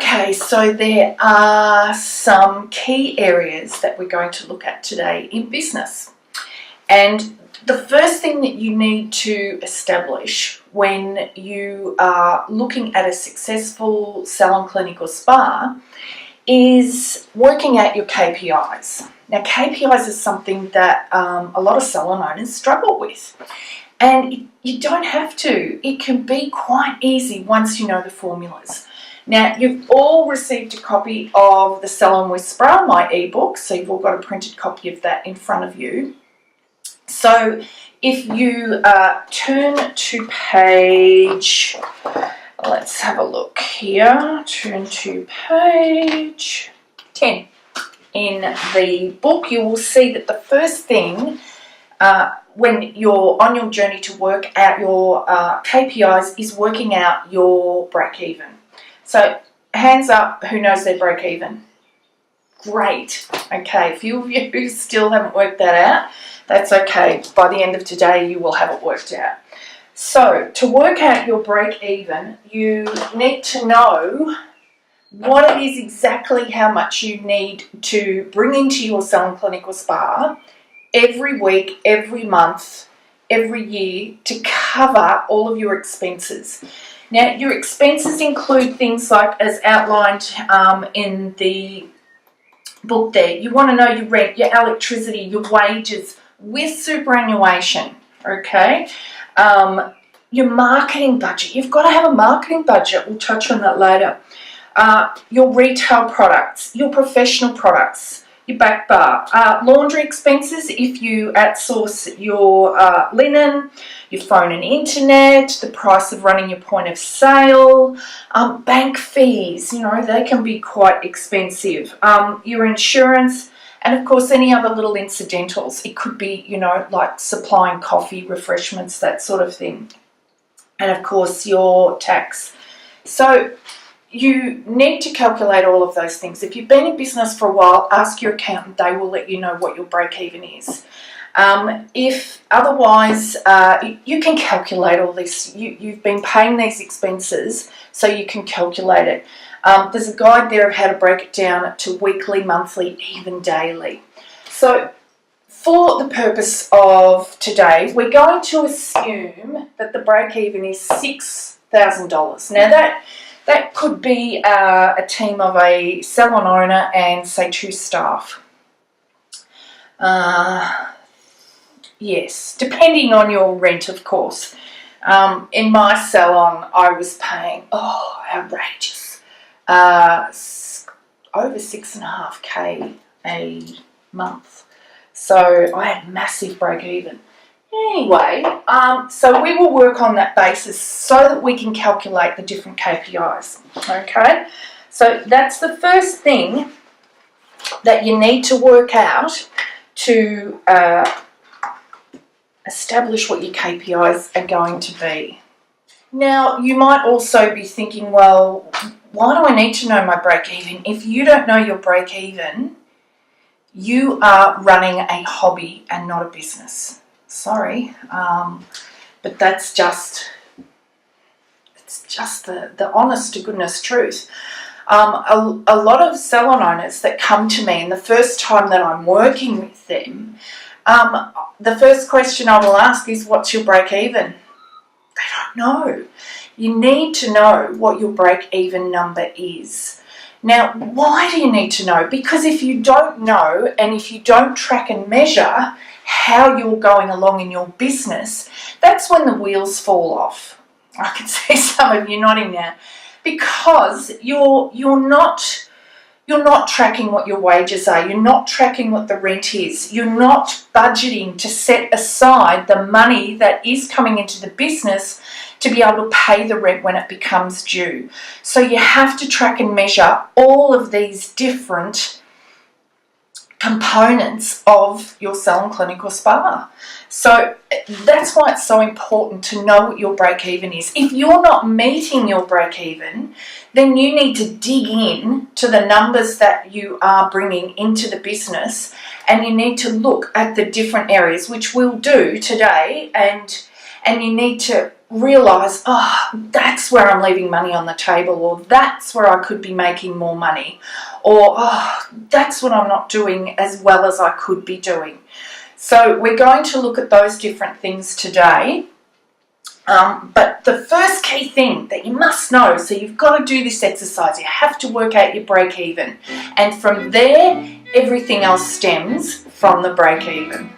Okay, so there are some key areas that we're going to look at today in business. And the first thing that you need to establish when you are looking at a successful salon, clinic or spa is working out your KPIs. Now, KPIs is something that a lot of salon owners struggle with. And you don't have to. It can be quite easy once you know the formulas. Now, you've all received a copy of the Salon Whisperer, my ebook, so you've all got a printed copy of that in front of you. So if you turn to page, let's have a look here, turn to page 10 in the book, you will see that the first thing when you're on your journey to work out your KPIs is working out your break-even. So hands up, who knows their break-even? Great. Okay, a few of you who still haven't worked that out, that's okay. By the end of today, you will have it worked out. So to work out your break-even, you need to know what it is exactly how much you need to bring into your salon, clinic or spa every week, every month, every year to cover all of your expenses. Now, your expenses include things like, as outlined in the book there, you want to know your rent, your electricity, your wages with superannuation, okay? Your marketing budget. You've got to have a marketing budget. We'll touch on that later. Your retail products, your professional products, your back bar, laundry expenses if you outsource your linen, your phone and internet, the price of running your point of sale, bank fees, you know, they can be quite expensive, your insurance, and of course any other little incidentals. It could be, you know, like supplying coffee, refreshments, that sort of thing. And of course your tax. So you need to calculate all of those things. If you've been in business for a while, ask your accountant. They will let you know what your break-even is. If otherwise, you can calculate all this. You've been paying these expenses, so you can calculate it. There's a guide there of how to break it down to weekly, monthly, even daily. So for the purpose of today, we're going to assume that the break-even is $6,000. Now that could be a team of a salon owner and, say, 2 staff. Yes, depending on your rent, of course. In my salon, I was paying, outrageous, over $6,500 a month. So I had massive break-even. Anyway, so we will work on that basis so that we can calculate the different KPIs, okay? So that's the first thing that you need to work out to establish what your KPIs are going to be. Now, you might also be thinking, well, why do I need to know my break-even? If you don't know your break-even, you are running a hobby and not a business. Sorry, but that's just the honest to goodness truth. A lot of salon owners that come to me, and the first time that I'm working with them, the first question I will ask is, what's your break-even? They don't know. You need to know what your break-even number is. Now, why do you need to know? Because if you don't know, and if you don't track and measure how you're going along in your business, that's when the wheels fall off. I can see some of you nodding now, because you're not tracking what your wages are. You're not tracking what the rent is. You're not budgeting to set aside the money that is coming into the business to be able to pay the rent when it becomes due. So you have to track and measure all of these different components of your salon, clinic or spa. So that's why it's so important to know what your break-even is. If you're not meeting your break-even, then you need to dig in to the numbers that you are bringing into the business, and you need to look at the different areas, which we'll do today, and you need to realise, oh, that's where I'm leaving money on the table, or that's where I could be making more money, or oh, that's what I'm not doing as well as I could be doing. So we're going to look at those different things today. But the first key thing that you must know, so you've got to do this exercise, you have to work out your break even. And from there, everything else stems from the break even.